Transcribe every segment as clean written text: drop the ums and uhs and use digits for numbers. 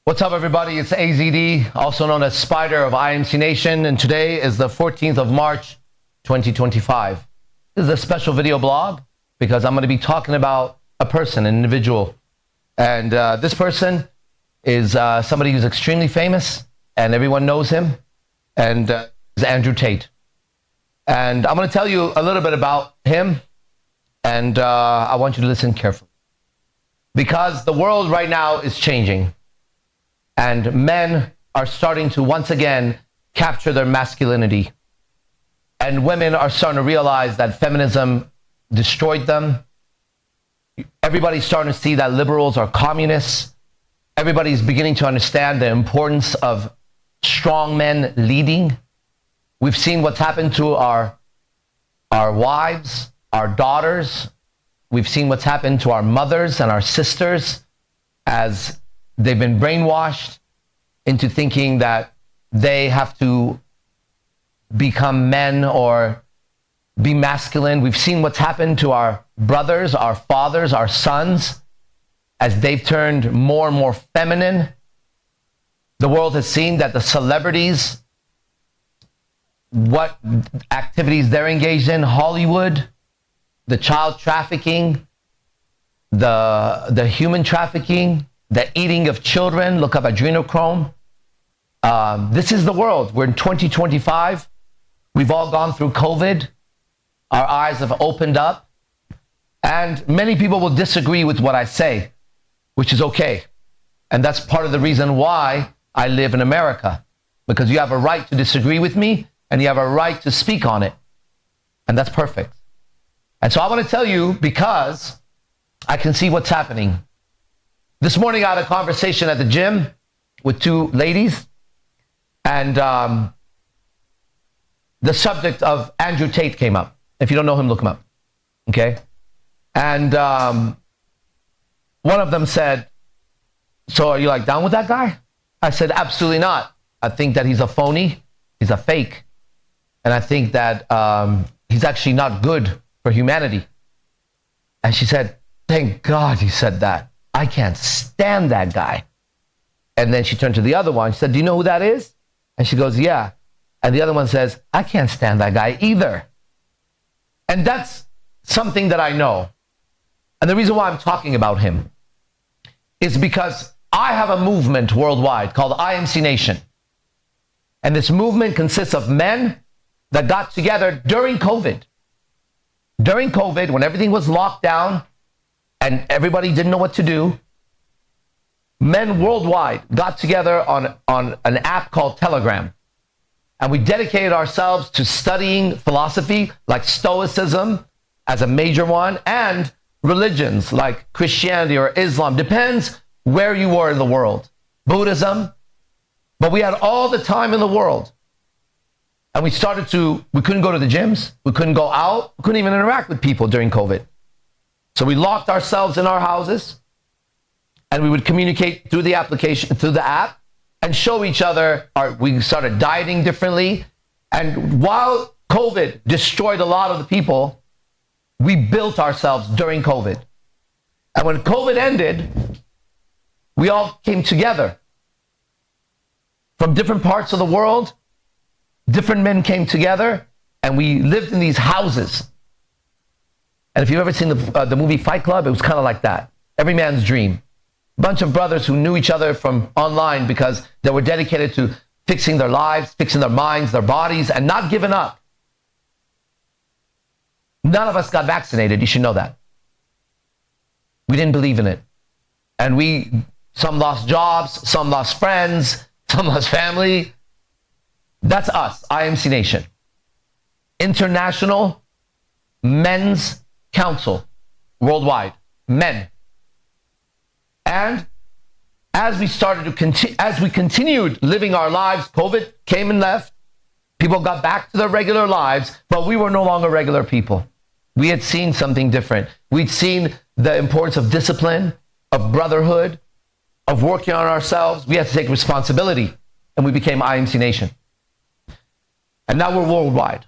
What's up, everybody? It's AZD, also known as Spider of IMC Nation, and today is the 14th of March, 2025. This is a special video blog because I'm going to be talking about a person, an individual. And this person is somebody who's extremely famous, and everyone knows him, and is Andrew Tate. And I'm going to tell you a little bit about him, and I want you to listen carefully. Because the world right now is changing. And men are starting to once again capture their masculinity. And women are starting to realize that feminism destroyed them. Everybody's starting to see that liberals are communists. Everybody's beginning to understand the importance of strong men leading. We've seen what's happened to our wives, our daughters. We've seen what's happened to our mothers and our sisters as they've been brainwashed into thinking that they have to become men or be masculine. We've seen what's happened to our brothers, our fathers, our sons, as they've turned more and more feminine. The world has seen that the celebrities, what activities they're engaged in, Hollywood, the child trafficking, the human trafficking, the eating of children, look up adrenochrome. This is the world. We're in 2025. We've all gone through COVID. Our eyes have opened up. And many people will disagree with what I say, which is okay. And that's part of the reason why I live in America. Because you have a right to disagree with me, and you have a right to speak on it. And that's perfect. And so I want to tell you, because I can see what's happening. This morning, I had a conversation at the gym with two ladies, and the subject of Andrew Tate came up. If you don't know him, look him up, okay? And one of them said, so are you like down with that guy? I said, absolutely not. I think that he's a phony, he's a fake, and I think that he's actually not good for humanity. And she said, thank God he said that. I can't stand that guy. And then she turned to the other one. She said, do you know who that is? And she goes, yeah. And the other one says, I can't stand that guy either. And that's something that I know. And the reason why I'm talking about him is because I have a movement worldwide called IMC Nation. And this movement consists of men that got together during COVID. During COVID, when everything was locked down, and everybody didn't know what to do, men worldwide got together on an app called Telegram. And we dedicated ourselves to studying philosophy like Stoicism as a major one, and religions like Christianity or Islam. Depends where you were in the world. Buddhism. But we had all the time in the world. And we couldn't go to the gyms. We couldn't go out. We couldn't even interact with people during COVID. So we locked ourselves in our houses, and we would communicate through the application, through the app, and show each other. We started dieting differently. And while COVID destroyed a lot of the people, we built ourselves during COVID. And when COVID ended, we all came together. From different parts of the world, different men came together, and we lived in these houses. And if you've ever seen the movie Fight Club, it was kind of like that. Every man's dream. A bunch of brothers who knew each other from online because they were dedicated to fixing their lives, fixing their minds, their bodies, and not giving up. None of us got vaccinated. You should know that. We didn't believe in it. And some lost jobs, some lost friends, some lost family. That's us, IMC Nation. International Men's Council worldwide, men. And as we continued living our lives, COVID came and left. People got back to their regular lives, but we were no longer regular people. We had seen something different. We'd seen the importance of discipline, of brotherhood, of working on ourselves. We had to take responsibility, and we became IMC Nation. And now we're worldwide.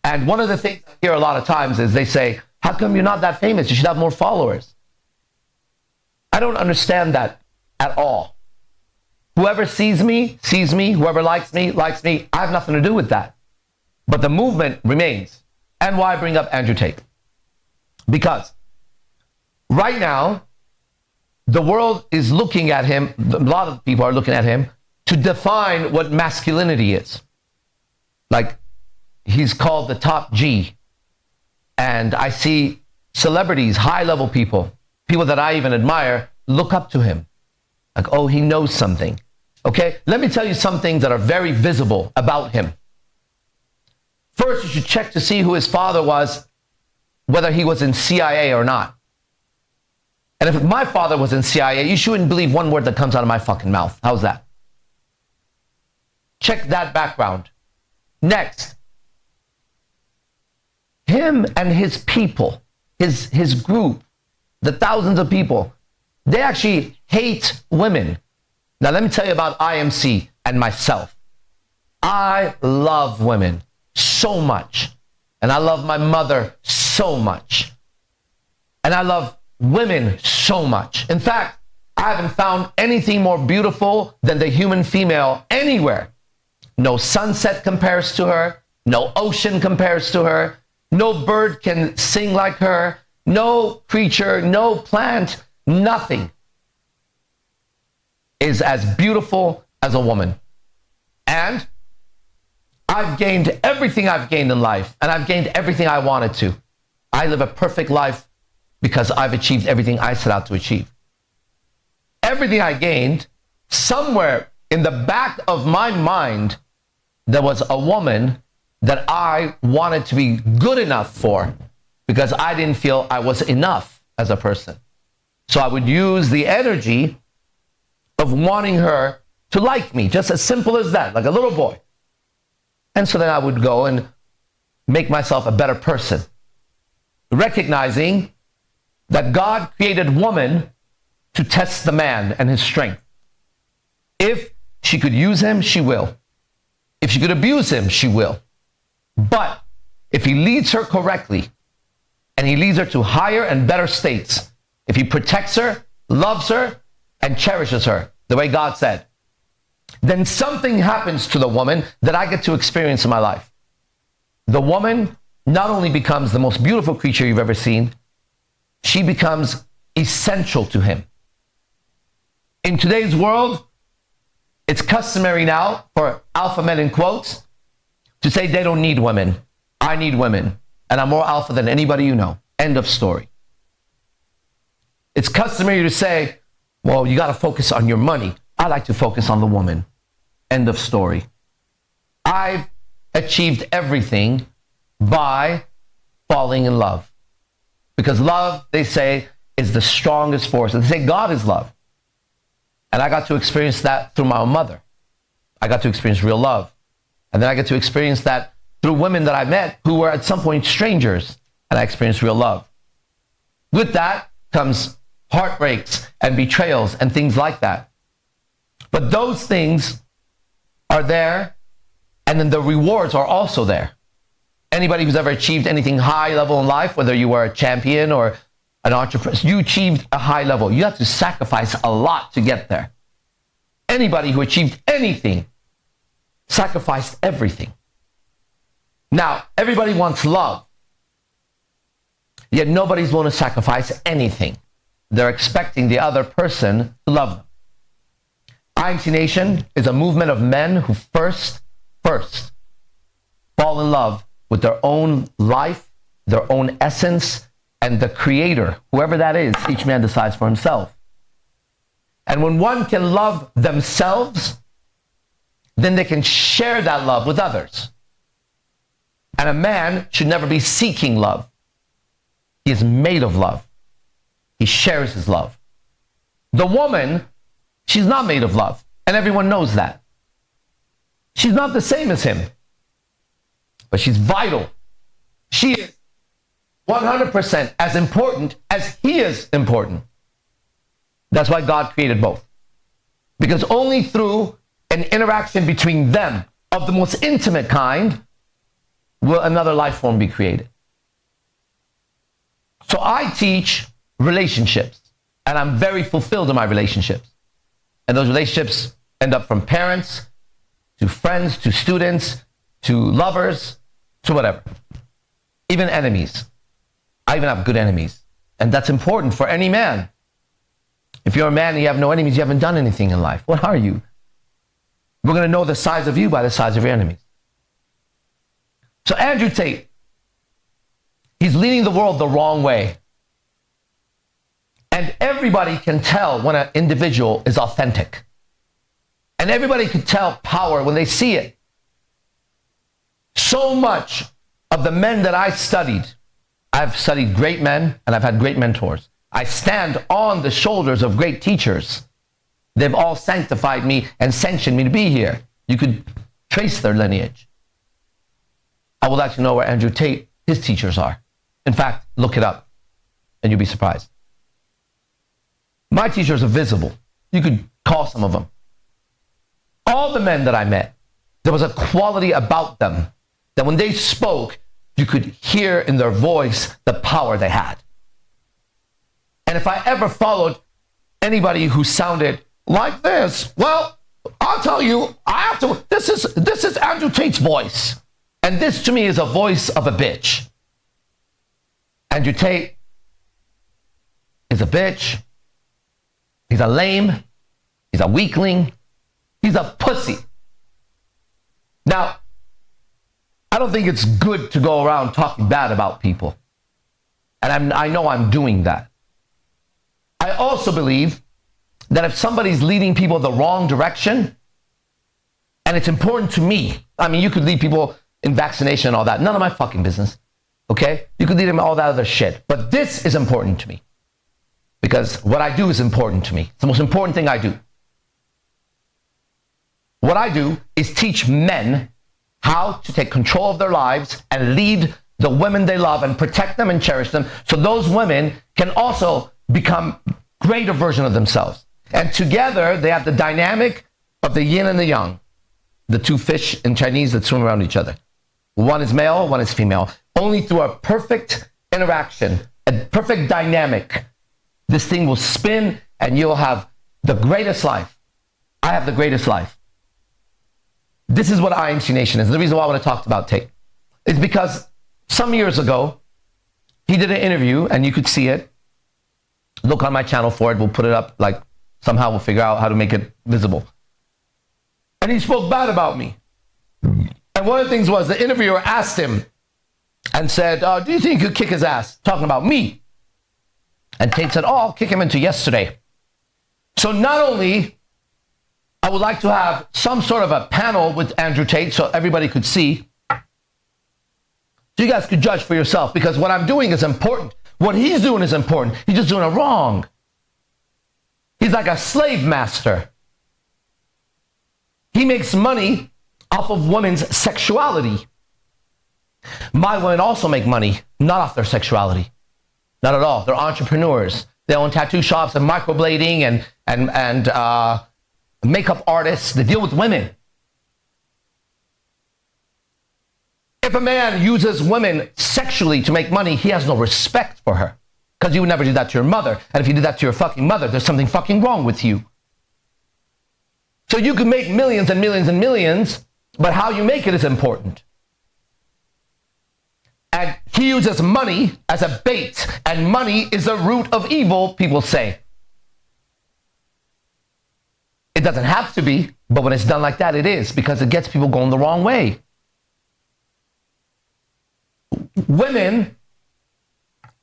And one of the things I hear a lot of times is they say, how come you're not that famous? You should have more followers. I don't understand that at all. Whoever sees me, sees me. Whoever likes me, likes me. I have nothing to do with that. But the movement remains. And why bring up Andrew Tate? Because right now, the world is looking at him, a lot of people are looking at him, to define what masculinity is. Like, he's called the top G. And I see celebrities, high-level people, people that I even admire, look up to him. Like, oh, he knows something. Okay, let me tell you some things that are very visible about him. First, you should check to see who his father was, whether he was in CIA or not. And if my father was in CIA, you shouldn't believe one word that comes out of my fucking mouth. How's that? Check that background. Next, him and his people, his group, the thousands of people, they actually hate women. Now, let me tell you about IMC and myself. I love women so much. And I love my mother so much. And I love women so much. In fact, I haven't found anything more beautiful than the human female anywhere. No sunset compares to her. No ocean compares to her. No bird can sing like her. No creature, no plant, nothing is as beautiful as a woman. And I've gained everything I've gained in life, and I've gained everything I wanted to. I live a perfect life because I've achieved everything I set out to achieve. Everything I gained, somewhere in the back of my mind, there was a woman that I wanted to be good enough for because I didn't feel I was enough as a person. So I would use the energy of wanting her to like me, just as simple as that, like a little boy. And so then I would go and make myself a better person, recognizing that God created woman to test the man and his strength. If she could use him, she will. If she could abuse him, she will. But if he leads her correctly, and he leads her to higher and better states, if he protects her, loves her, and cherishes her, the way God said, then something happens to the woman that I get to experience in my life. The woman not only becomes the most beautiful creature you've ever seen, she becomes essential to him. In today's world, it's customary now for alpha men in quotes to say they don't need women. I need women, and I'm more alpha than anybody you know. End of story. It's customary to say, well, you got to focus on your money. I like to focus on the woman. End of story. I've achieved everything by falling in love. Because love, they say, is the strongest force. They say God is love. And I got to experience that through my own mother. I got to experience real love. And then I get to experience that through women that I met who were at some point strangers. And I experienced real love. With that comes heartbreaks and betrayals and things like that. But those things are there, and then the rewards are also there. Anybody who's ever achieved anything high level in life, whether you were a champion or an entrepreneur, you achieved a high level. You have to sacrifice a lot to get there. Anybody who achieved anything sacrificed everything. Now, everybody wants love, yet nobody's willing to sacrifice anything. They're expecting the other person to love them. IMC Nation is a movement of men who first fall in love with their own life, their own essence, and the creator, whoever that is. Each man decides for himself. And when one can love themselves, then they can share that love with others. And a man should never be seeking love. He is made of love. He shares his love. The woman, she's not made of love, and everyone knows that. She's not the same as him, but she's vital. She is 100% as important as he is important. That's why God created both. Because only through an interaction between them of the most intimate kind will another life form be created. So I teach relationships, and I'm very fulfilled in my relationships. And those relationships end up from parents to friends to students to lovers to whatever. Even enemies. I even have good enemies. And that's important for any man. If you're a man and you have no enemies, you haven't done anything in life. What are you? We're going to know the size of you by the size of your enemies. So Andrew Tate, he's leading the world the wrong way. And everybody can tell when an individual is authentic. And everybody can tell power when they see it. So much of the men that I studied, I've studied great men and I've had great mentors. I stand on the shoulders of great teachers. They've all sanctified me and sanctioned me to be here. You could trace their lineage. I would like to know where Andrew Tate, his teachers are. In fact, look it up and you'll be surprised. My teachers are visible. You could call some of them. All the men that I met, there was a quality about them that when they spoke, you could hear in their voice the power they had. And if I ever followed anybody who sounded like this, well, I'll tell you, this is Andrew Tate's voice. And this to me is a voice of a bitch. Andrew Tate is a bitch. He's a lame. He's a weakling. He's a pussy. Now, I don't think it's good to go around talking bad about people. And I know I'm doing that. I also believe that if somebody's leading people the wrong direction, and it's important to me, I mean, you could lead people in vaccination and all that. None of my fucking business. Okay? You could lead them in all that other shit. But this is important to me. Because what I do is important to me. It's the most important thing I do. What I do is teach men how to take control of their lives and lead the women they love and protect them and cherish them so those women can also become greater version of themselves. And together they have the dynamic of the yin and the yang, the two fish in Chinese that swim around each other. One is male, one is female. Only through a perfect interaction, a perfect dynamic, this thing will spin and you'll have the greatest life. I have the greatest life. This is what IMC Nation is. The reason why I want to talk about Tate is because some years ago, he did an interview and you could see it. Look on my channel for it. We'll put it up, like somehow we'll figure out how to make it visible. And he spoke bad about me. And one of the things was the interviewer asked him and said, do you think you could kick his ass? Talking about me. And Tate said, I'll kick him into yesterday. So not only I would like to have some sort of a panel with Andrew Tate so everybody could see. So you guys could judge for yourself because what I'm doing is important. What he's doing is important. He's just doing it wrong. He's like a slave master. He makes money off of women's sexuality. My women also make money, not off their sexuality. Not at all. They're entrepreneurs. They own tattoo shops and microblading and makeup artists. They deal with women. If a man uses women sexually to make money, he has no respect for her. Because you would never do that to your mother. And if you did that to your fucking mother, there's something fucking wrong with you. So you can make millions and millions and millions, but how you make it is important. And he uses money as a bait, and money is the root of evil, people say. It doesn't have to be, but when it's done like that, it is, because it gets people going the wrong way. Women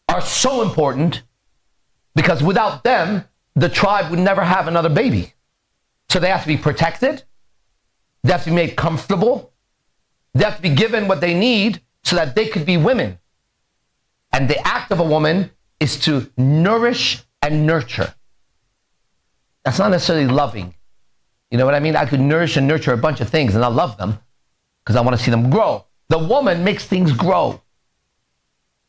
are so important because without them, the tribe would never have another baby. So they have to be protected. They have to be made comfortable. They have to be given what they need so that they could be women. And the act of a woman is to nourish and nurture. That's not necessarily loving. You know what I mean? I could nourish and nurture a bunch of things and I love them because I want to see them grow. The woman makes things grow.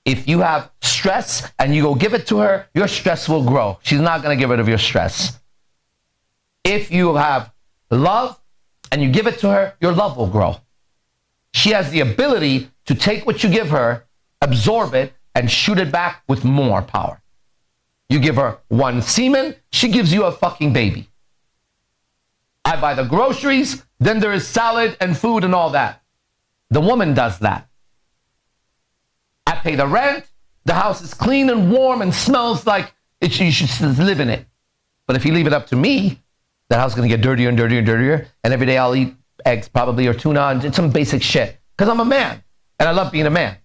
If you have stress and you go give it to her, your stress will grow. She's not going to get rid of your stress. If you have love and you give it to her, your love will grow. She has the ability to take what you give her, absorb it, and shoot it back with more power. You give her one semen, she gives you a fucking baby. I've buy the groceries, then there is salad and food and all that. The woman does that. I pay the rent, the house is clean and warm and smells like you should live in it. But if you leave it up to me, the house is going to get dirtier and dirtier and dirtier, and every day I'll eat eggs probably or tuna and some basic shit. Because I'm a man, and I love being a man.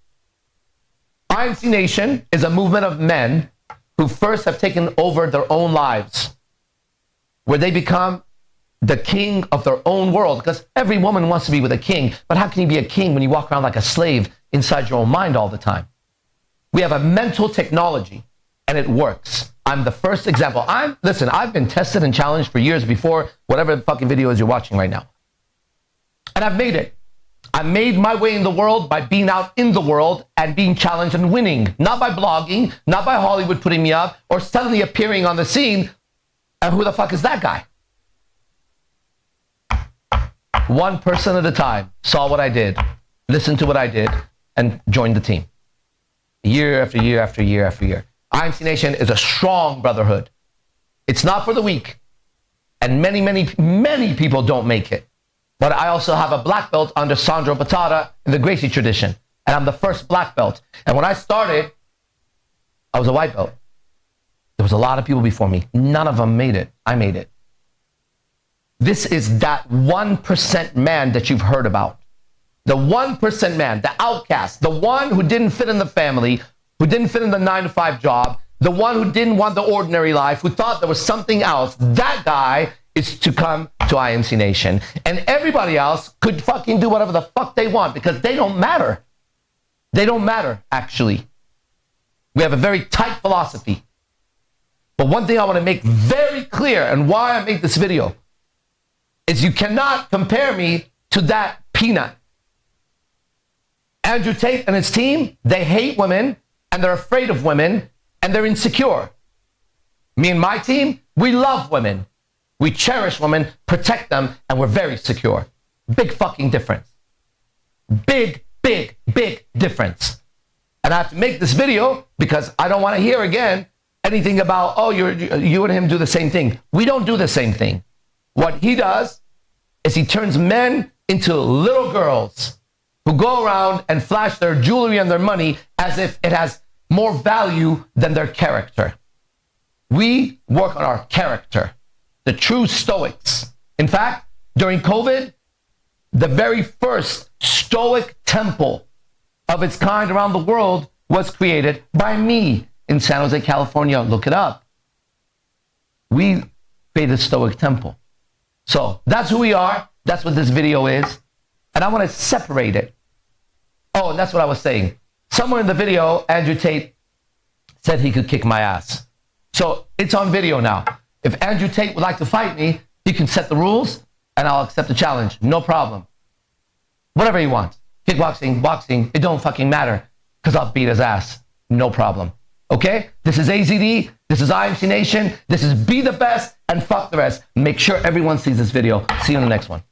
IMC Nation is a movement of men who first have taken over their own lives, where they become the king of their own world, because every woman wants to be with a king, but how can you be a king when you walk around like a slave inside your own mind all the time? We have a mental technology, and it works. I'm the first example. Listen, I've been tested and challenged for years before whatever the fucking video is you're watching right now. And I've made it. I made my way in the world by being out in the world and being challenged and winning, not by blogging, not by Hollywood putting me up or suddenly appearing on the scene. And who the fuck is that guy? One person at a time saw what I did, listened to what I did, and joined the team. Year after year after year after year. IMC Nation is a strong brotherhood. It's not for the weak. And many, many, many people don't make it. But I also have a black belt under Sandro Batata in the Gracie tradition. And I'm the first black belt. And when I started, I was a white belt. There was a lot of people before me. None of them made it. I made it. This is that 1% man that you've heard about. The 1% man, the outcast, the one who didn't fit in the family, who didn't fit in the 9-to-5 job, the one who didn't want the ordinary life, who thought there was something else. That guy is to come to IMC Nation. And everybody else could fucking do whatever the fuck they want because they don't matter. They don't matter, actually. We have a very tight philosophy. But one thing I want to make very clear, and why I made this video, is you cannot compare me to that peanut. Andrew Tate and his team, they hate women, and they're afraid of women, and they're insecure. Me and my team, we love women. We cherish women, protect them, and we're very secure. Big fucking difference. Big, big, big difference. And I have to make this video because I don't want to hear again anything about, oh, you and him do the same thing. We don't do the same thing. What he does is he turns men into little girls who go around and flash their jewelry and their money as if it has more value than their character. We work on our character, the true Stoics. In fact, during COVID, the very first Stoic temple of its kind around the world was created by me in San Jose, California. Look it up. We created a Stoic temple. So that's who we are. That's what this video is. And I want to separate it. Oh, and that's what I was saying. Somewhere in the video, Andrew Tate said he could kick my ass. So it's on video now. If Andrew Tate would like to fight me, he can set the rules and I'll accept the challenge. No problem. Whatever he wants. Kickboxing, boxing, it don't fucking matter because I'll beat his ass. No problem. Okay? This is AZD. This is IMC Nation. This is be the best and fuck the rest. Make sure everyone sees this video. See you in the next one.